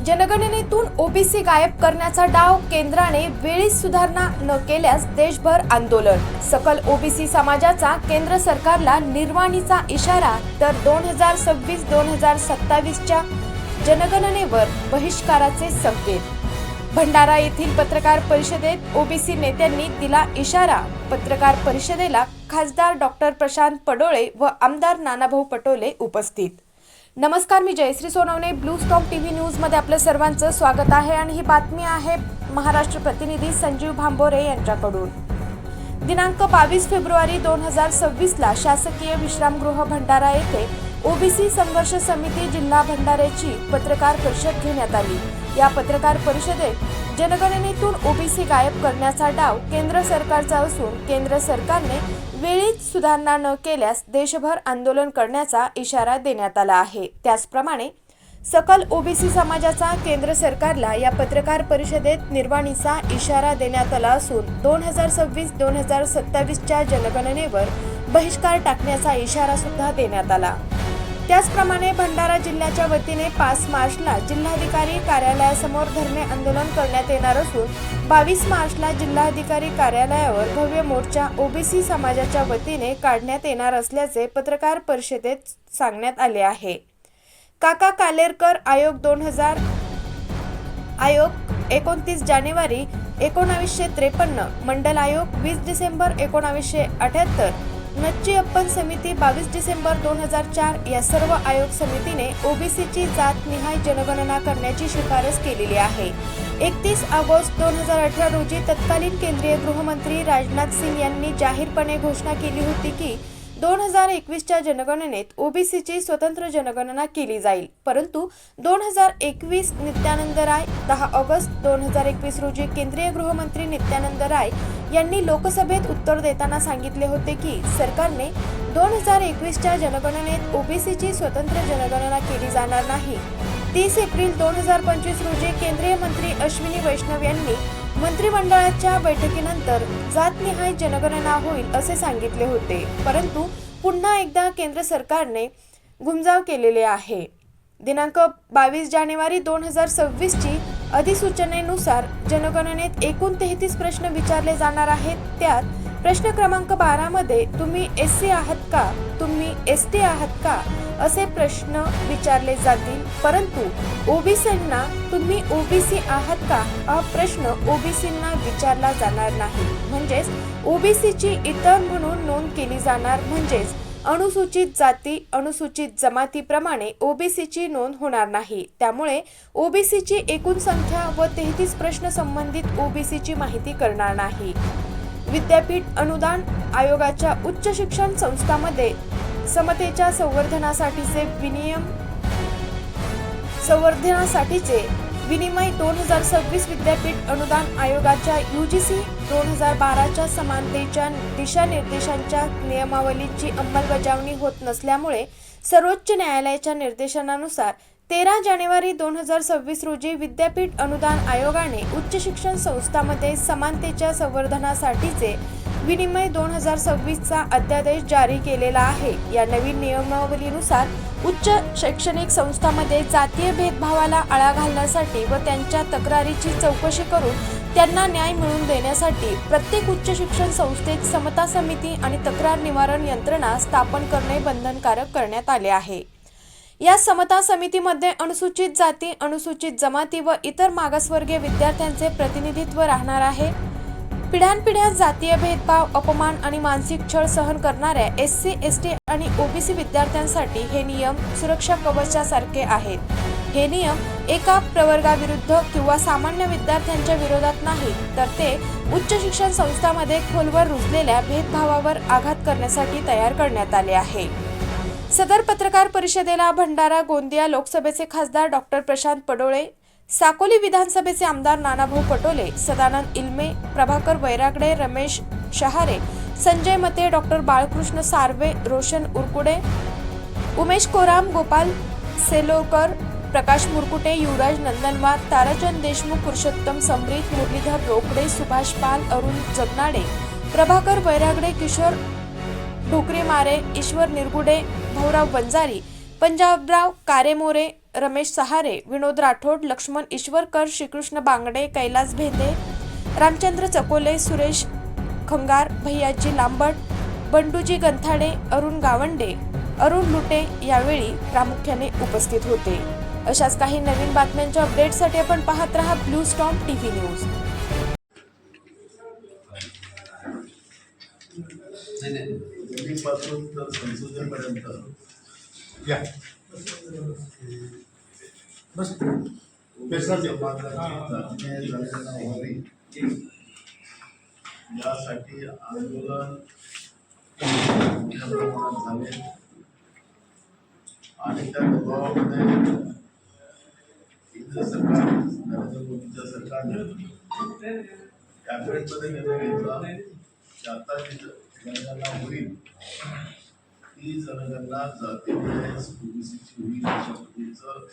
जनगणनेतून OBC गायब करण्याचा डाव, केंद्राने वेळीच सुधारणा न केल्यास देशभर आंदोलन. सकल ओबीसी समाजाचा केंद्र सरकारला निर्वाणीचा इशारा. तर 2026-2027 च्या जनगणनेवर बहिष्काराचे संकेत. भंडारा येथील पत्रकार परिषदेत ओबीसी नेत्यांनी दिला इशारा. पत्रकार परिषदेला खासदार डॉक्टर प्रशांत पडोळे व आमदार नानाभाऊ पटोले उपस्थित. नमस्कार, मी Jayashree Sonawane. Blue stock TV news मध्ये आपलं सर्वांचं स्वागत आहे आणि ही बातमी आहे महाराष्ट्र प्रतिनिधी संजीव भांबोरे यांच्याकडून. दिनांक 22 फेब्रुवारी 2026 ला शासकीय विश्रामगृह भंडारा येथे ओबीसी संघर्ष समिती जिल्हा भंडाऱ्याची पत्रकार परिषद घेण्यात आली. या पत्रकार परिषदेत जनगणनेतून ओबीसी गायब करण्याचा डाव केंद्र सरकारचा असून केंद्र सरकारने वेळीच सुधारणा न केल्यास देशभर आंदोलन करण्याचा इशारा देण्यात आला आहे. त्याचप्रमाणे सकल ओबीसी समाजाचा केंद्र सरकारला या पत्रकार परिषदेत निर्वाणीचा इशारा देण्यात आला असून 2026-2027 च्या जनगणनेवर बहिष्कार टाकण्याचा इशारा सुद्धा देण्यात आला. त्याचप्रमाणे भंडारा जिल्ह्याच्या वतीने 5 मार्चला जिल्हाधिकारी कार्यालयासमोर धरणे आंदोलन करण्यात येणार असून 22 मार्चला जिल्हाधिकारी कार्यालयावर भव्य मोर्चा ओबीसी समाजाच्या वतीने काढण्यात येणार असल्याचे पत्रकार परिषदेत सांगण्यात आले आहे. काका कालेरकर आयोग 29 जानेवारी 1953, मंडल आयोग 20 डिसेंबर 1978, नच्ची अप्पन समिती 22 डिसेंबर 2004 या सर्व आयोग समितीने ओबीसीची जातनिहाय जनगणना करण्याची शिफारस केलेली आहे. 31 ऑगस्ट 2018 रोजी तत्कालीन केंद्रीय गृहमंत्री राजनाथ सिंग यांनी जाहीरपणे घोषणा केली होती की 2021 च्या जनगणनेत ओबीसीची स्वतंत्र जनगणना केली जाईल. परंतु 2021 नित्यानंद राय 10 ऑगस्ट 2021 रोजी केंद्रीय गृहमंत्री नित्यानंद राय यांनी लोकसभेत उत्तर देताना सांगितले होते की सरकारने 2021 च्या जनगणनेत ओबीसीची स्वतंत्र जनगणना केली जाणार नाही. 30 एप्रिल 2025 रोजी केंद्रीय मंत्री अश्विनी वैष्णव यांनी मंत्रिमंडळाच्या बैठकीनंतर जातनिहाय जनगणना होईल असे सांगितले होते. परंतु पुन्हा एकदा केंद्र सरकारने घुमजाव केलेले आहे. दिनांक 22 जानेवारी 2026 ची अधिसूचनेनुसार जनगणनेत एकूण 33 प्रश्न विचारले जाणार आहेत. त्यात प्रश्न क्रमांक 12 मध्ये तुम्ही एससी आहात का, तुम्ही एसटी आहात का असे प्रश्न विचारले जातील. परंतु ओबीसींना तुम्ही ओबीसी आहात का हा प्रश्न ओबीसींना विचारला जाणार नाही. म्हणजेच ओबीसीची इतर म्हणून नोंद केली जाणार. म्हणजेच अनुसूचित जाती अनुसूचित जमातीप्रमाणे ओबीसीची नोंद होणार नाही. त्यामुळे ओबीसीची एकूण संख्या व 33 प्रश्न संबंधित ओबीसीची माहिती करणार नाही. विद्यापीठ अनुदान आयोगाच्या उच्च शिक्षण संस्थांमध्ये समतेच्या संवर्धनासाठीचे विनिमय 2026 विद्यापीठ अनुदान आयोगाच्या UGC 2012 समानतेच्या दिशानिर्देशांच्या नियमावलीची अंमलबजावणी होत नसल्यामुळे सर्वोच्च न्यायालयाच्या निर्देशनानुसार 13 जानेवारी 2026 रोजी विद्यापीठ अनुदान आयोगाने उच्च शिक्षण संस्थांमध्ये समानतेच्या संवर्धनासाठीचे विनिमय 2026 चा अध्यादेश जारी केलेला आहे. या नवीन नियमावलीनुसार उच्च शैक्षणिक संस्थांमध्ये जातीय भेदभावाला आळा घालण्यासाठी व त्यांच्या तक्रारीची चौकशी करून त्यांना न्याय मिळवून देण्यासाठी प्रत्येक उच्च शिक्षण संस्थेत समता समिती आणि तक्रार निवारण यंत्रणा स्थापन करणे बंधनकारक करण्यात आले आहे. या समता समितीमध्ये अनुसूचित जाती, अनुसूचित जमाती व इतर मागासवर्गीय विद्यार्थ्यांचे प्रतिनिधित्व राहणार आहे. पिढ्यानपिढ्या जातीय भेदभाव, अपमान आणि मानसिक छळ सहन करणाऱ्या SC, ST आणि ओबीसी विद्यार्थ्यांसाठी हे नियम सुरक्षा कवचासारखे आहेत. हे नियम एका प्रवर्गाविरुद्ध किंवा सामान्य विद्यार्थ्यांच्या विरोधात नाही, तर ते उच्च शिक्षण संस्थांमध्ये खोलवर रुजलेल्या भेदभावावर आघात करण्यासाठी तयार करण्यात आले आहे. सदर पत्रकार परिषदेला भंडारा गोंदिया लोकसभेचे खासदार डॉक्टर प्रशांत पडोळे, साकोली विधानसभेचे आमदार नानाभाऊ पटोले, सदानंद इल्मे, प्रभाकर वैरागडे, रमेश शहारे, संजय मते, डॉक्टर बाळकृष्ण सार्वे, रोशन उरकुडे, उमेश कोराम, गोपाल सेलोकर, प्रकाश मुरकुटे, युवराज नंदनवार, ताराचंद देशमुख, पुरुषोत्तम समरीत, मुरलीधर रोकडे, सुभाष पाल, अरुण जगनाडे, प्रभाकर वैरागडे, किशोर ढोकरे मारे, ईश्वर निरगुडे, भाऊराव वंजारी, पंजाबराव कारेमोरे, रमेश सहारे, विनोद राठोड, लक्ष्मण ईश्वरकर, श्रीकृष्ण बांगडे, कैलास भेंदे, रामचंद्र चकोले, सुरेश खंगार, भैयाजी लांबट, बंडूजी गंथाडे, अरुण गावंडे, अरुण लुटे यावेळी प्रामुख्याने उपस्थित होते. अशाच काही नवीन बातम्यांच्या अपडेटसाठी आपण पाहत रहा ब्लू स्टॉर्म टीव्ही न्यूज. दिल्लीपासून तर संसदेपर्यंत या बस यासाठी आंदोलन मोठ्या प्रमाणात झाले आणि त्या दबावामध्ये केंद्र सरकार नरेंद्र मोदीच्या सरकारने कॅबिनेटमध्ये निर्णय घेतला की आता जी जनगणना होईल ती जनगणना जातीय ओबीसीची होईल अशा पद्धतीचं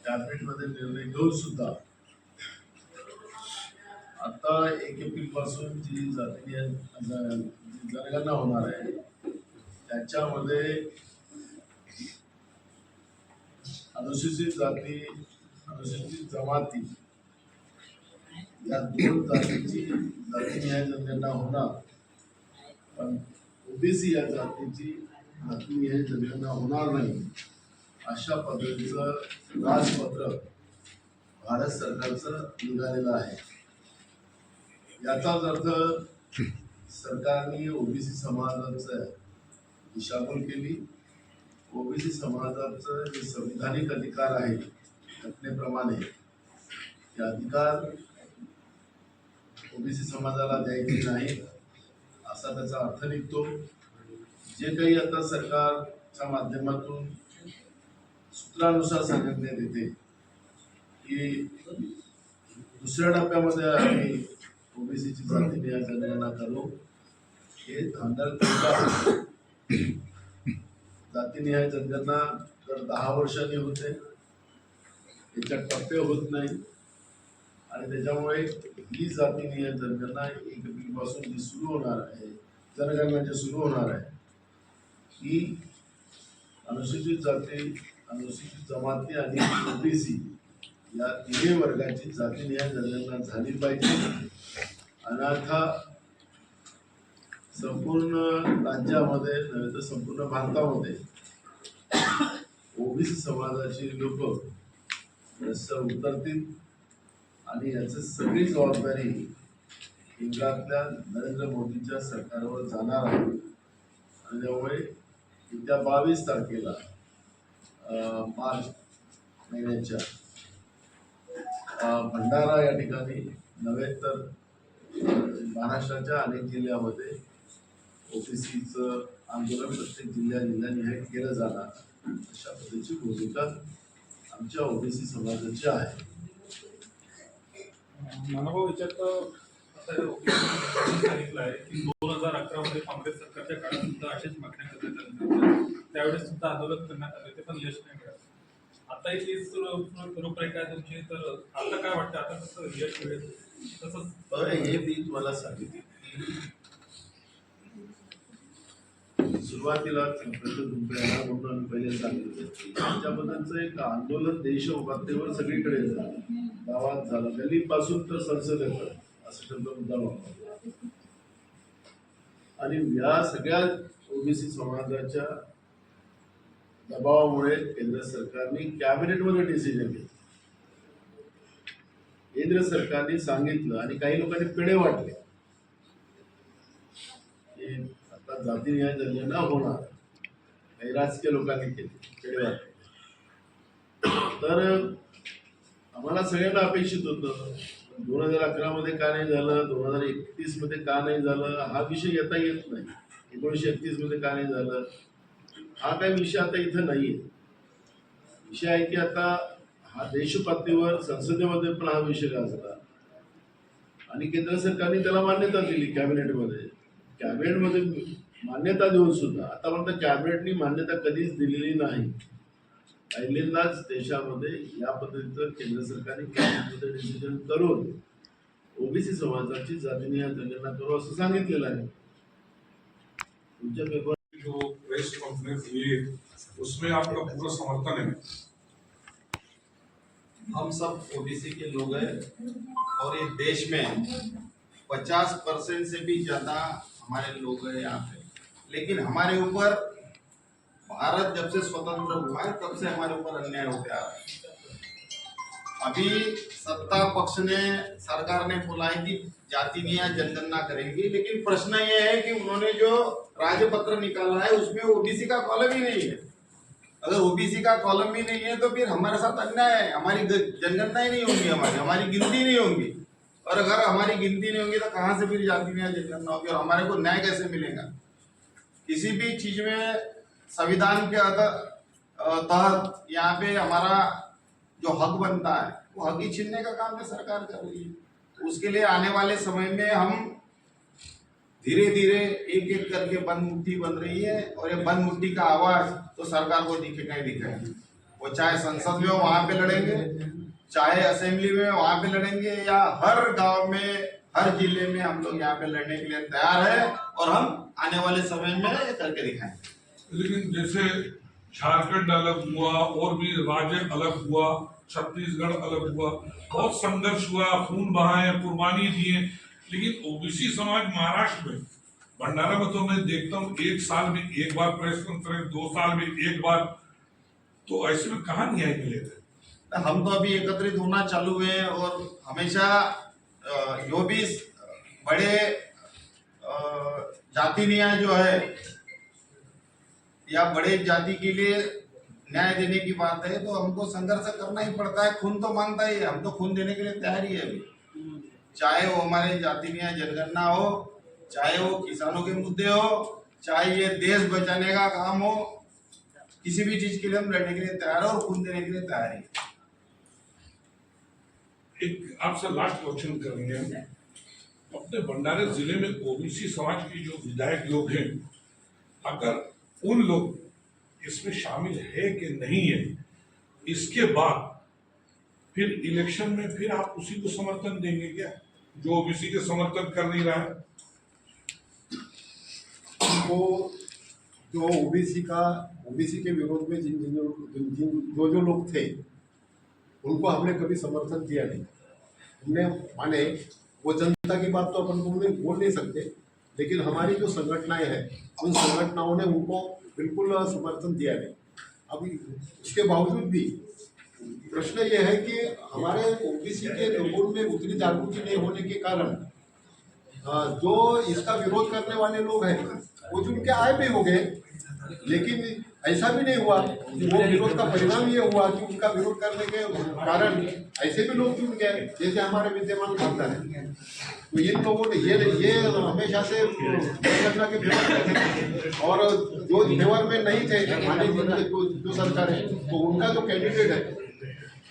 कॅबिनेटमध्ये निर्णय घेऊन सुद्धा आता 1 एप्रिल पासून जी जातीय जनगणना होणार आहे त्याच्यामध्ये अनुसूचित जाती अनुसूचित जमाती या दोन जातीची जातीनिहाय जनगणना होणार, पण ओबीसी या जातीची जातीनिहाय जनगणना होणार नाही अशा पद्धतीचं राजपत्र भारत सरकारचं निघालेलं आहे. याचाच अर्थ सरकारने ओबीसी समाजाचं दिशाभूल केली. ओबीसी समाजाचं जे संविधानिक अधिकार आहे घटनेप्रमाणे ते अधिकार ओबीसी समाजाला द्यायचे नाही असा त्याचा अर्थ निघतो. जे काही आता सरकारच्या माध्यमातून सूत्रानुसार सांगण्यात येते की दुसऱ्या टप्प्यामध्ये आम्ही ओबीसीची जातीनिहाय जनगणना करू, हे धांदल जातीनिहाय जनगणना तर 10 वर्षांनी होते, त्याच्यात टप्पे होत नाही आणि त्याच्यामुळे ही जातीनिहाय जनगणना 1 एप्रिल पासून जी सुरू होणार आहे, जनगणना जी सुरू होणार आहे ही अनुसूचित जाती अनुसूचित जमाती आणि ओबीसी या तिन्ही वर्गाची जातीनिहाय जनगणना झाली पाहिजे. अन्यथा संपूर्ण राज्यामध्ये नव्हे तर संपूर्ण भारतामध्ये ओबीसी समाजाची लोक रस्त्यावर उतरतील आणि याची सगळी जबाबदारी केंद्रातल्या नरेंद्र मोदींच्या सरकारवर जाणार आहे. आणि त्यामुळे येत्या 22 तारखेला मार्च महिन्याच्या भंडारा या ठिकाणी नव्हे तर महाराष्ट्राच्या अनेक जिल्ह्यामध्ये ओबीसीचं आंदोलन प्रत्येक जिल्ह्यानिहाय केलं जाणार अशा पद्धतीची भूमिका आमच्या ओबीसी समाजाची आहे. मानभाऊ याच्यात सांगितलं आहे की 2011 मध्ये काँग्रेस सरकारच्या काळात सुद्धा अशाच मागण्या करण्यात आल्या, त्यावेळेस सुद्धा आंदोलन करण्यात आले होते पण यश नाही मिळालं. आता तीच रूपरेखा आहे तुमची, तर आता काय वाटतं आता कसं यश मिळेल? तसंच हे मी तुम्हाला सांगितले सुरुवातीला म्हणून आम्ही पहिले सांगितलं त्याच्याबद्दलचं एक आंदोलन देश पातळीवर सगळीकडे झालं, गावात झालं, गल्लीपासून तर संसदेपर्यंत असं शब्द मुद्दा वापरला. आणि या सगळ्या ओबीसी समाजाच्या दबावामुळे केंद्र सरकारने कॅबिनेटमध्ये डिसिजन घेतलं. केंद्र सरकारने सांगितलं आणि काही लोकांनी पेढे वाटले की आता जातीनिहाय जनगणना होणार, काही राजकीय लोकांनी केले पेढे वाटले. तर आम्हाला सगळ्यांना अपेक्षित होतं 2011 मध्ये का नाही झालं, 2031 मध्ये का नाही झालं हा विषय येता येत नाही, 1931 मध्ये का नाही झालं हा काही विषय आता इथं नाहीये. विषय आहे की आता हा देश पातळीवर संसदेमध्ये पण हा विषय गाजला आणि केंद्र सरकारने त्याला मान्यता दिली. कॅबिनेटमध्ये मान्यता देऊन सुद्धा आतापर्यंत कॅबिनेटनी मान्यता कधीच दिलेली नाही. पहिल्यांदाच देशामध्ये या पद्धतीचं केंद्र सरकारने कॅबिनेटमध्ये डिसिजन करून ओबीसी समाजाची जातीनिहाय जनगणना करू असं सांगितलेलं आहे. तुमच्या पेपर जो प्रेस कॉन्फरन्स येईल उसमें आपका पूरा समर्थन है। हम सब ओबीसी के लोग हैं और ये देश में 50% से भी ज्यादा हमारे लोग हैं यहाँ पे, लेकिन हमारे ऊपर भारत जब से स्वतंत्र हुआ है तब से हमारे ऊपर अन्याय होते आ रहा है। अभी सत्ता पक्ष ने, सरकार ने बोला है कि जाति न्याय जनगणना करेंगी, लेकिन प्रश्न ये है कि उन्होंने जो राजपत्र निकाला है उसमें ओबीसी का कॉलम ही नहीं है। अगर ओबीसी का कॉलम ही नहीं है तो फिर हमारे साथ अन्याय है, हमारी जनगणना ही नहीं होगी, हमारी गिनती नहीं होगी। और अगर हमारी गिनती नहीं होगी तो कहाँ से फिर जाति न्याय जनगणना होगी और हमारे को न्याय कैसे मिलेगा? किसी भी चीज में संविधान के तहत यहाँ पे हमारा जो हक बनता है वो हक ही छीनने का काम है सरकार कर रही है। तो उसके लिए आने वाले समय में हम धीरे धीरे एक एक करके बंद मुट्ठी बन रही है और ये बंद मुट्ठी का आवाज तो सरकार को दिखेगा ही दिखेगा। वो चाहे संसद में हो वहां पे लड़ेंगे, चाहे असेंबली में वहां पे लड़ेंगे, या हर गांव में, हर जिले में हम लोग यहाँ पे लड़ने के लिए तैयार है और हम आने वाले समय में ये करके दिखाएंगे। लेकिन जैसे झारखंड अलग हुआ और भी राज्य अलग हुआ, छत्तीसगढ़ अलग हुआ, बहुत संघर्ष हुआ, खून बहाए, कुर्बानी दिए, लेकिन ओबीसी समाज महाराष्ट्र में, भंडारा में तो मैं देखता हूँ 1 साल में 1 बार प्रेस कॉन्फ्रेंस, 2 साल में 1 बार, तो ऐसे में कहाँ न्याय मिलेगा? हम तो अभी एकत्रित होना चालू है और हमेशा जो भी बड़े जाति न्याय जो है या बड़े जाति के लिए न्याय देने की बात है तो हमको संघर्ष करना ही पड़ता है। खून तो मांगता ही है, हम तो खून देने के लिए तैयार ही है अभी, चाहे वो हमारे जाति न्याय जनगणना हो, चाहे वो किसानों के मुद्दे हो, चाहे ये देश बचाने का काम हो, किसी भी चीज के लिए हम लड़ने के लिए तैयार है और खून देने के लिए तैयार है। एक आपसे लास्ट क्वेश्चन करेंगे हम। अपने भंडारा जिले में ओबीसी समाज के जो विधायक लोग हैं, अगर उन लोग इसमें शामिल है कि नहीं है, इसके बाद फिर इलेक्शन में फिर आप उसी को समर्थन देंगे क्या जो ओबीसी के समर्थन कर नहीं रहा है? उनको जो ओबीसी के विरोध में जो लोग थे उनको हमने कभी समर्थन किया नहीं। हमने माने वो जनता की बात तो अपन बोल नहीं सकते, लेकिन हमारी जो संगठनाएं हैं उन संगठनाओं ने उनको बिल्कुल समर्थन दिया नहीं। अभी उसके बावजूद भी प्रश्न ये है कि हमारे ओबीसी के लोगों में उतनी जागृति नहीं होने के कारण जो इसका विरोध करने वाले लोग हैं वो चुन के आए भी हो गए, लेकिन ऐसा भी नहीं हुआ। वो विरोध का परिणाम ये हुआ कि उनका विरोध करने के कारण ऐसे भी लोग चुन गए जैसे हमारे विद्यमान खासदार हैं। तो इन लोगों ने ये हमेशा से संगठन के फेवर थे और जो फेवर में नहीं थे माने जो सरकार है तो उनका जो कैंडिडेट है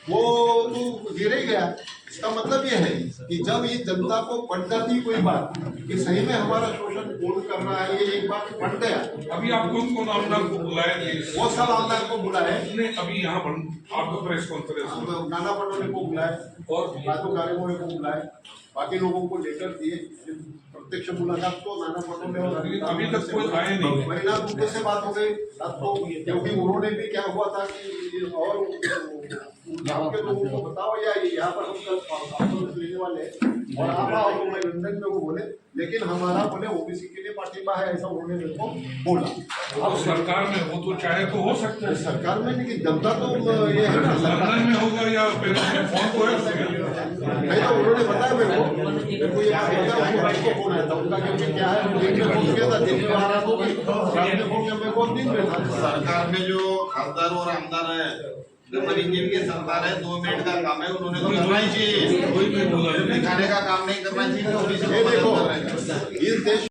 वो तो गिर ही गया। इसका मतलब ये है कि जब ये जनता को पड़ जाती है कोई बात कि सही में हमारा शोषण कौन कर रहा है, ये एक बात पड़ गया। अभी आप कौन आमदार को बुलाए थे? वो सब आमदार को बुलाए, अभी यहाँ आपका प्रेस कॉन्फ्रेंस नाना पटोले को बुलाए और राजू कार्यक्रम को बुलाए, बाकी लोगों को लेकर दिए प्रत्यक्ष मुलाकात तो नाना पटोले और अभी तक कोई आए नहीं। महिला मुद्दे से बात हो गई तो, क्योंकि उन्होंने भी क्या हुआ था कि और आपके लोगों को बताओ या यहाँ पर हम कल लेने वाले और आप आओ तो मैं लंदन में वो बोले, लेकिन हमारा बोले ओबीसी के लिए पार्टिबा है ऐसा उन्होंने मेरे को बोला। अब सरकार में हो तो चाहे तो हो सकता है, सरकार में, लेकिन जनता तो ये है ना लंदन में होगा या फिर फोन को है नहीं तो उन्होंने बताया मेरे को ये बात को फोन आया था उनका, क्योंकि क्या है दिन में फोन किया था, दिन में आ रहा था, रात में फोन किया मेरे को, दिन में था। सरकार में जो खासदार और आमदार है जिनके सरकार है 2 मिनट का काम है, उन्होंने तो करना ही चाहिए, दिखाने का काम नहीं करना चाहिए। देखो इस देश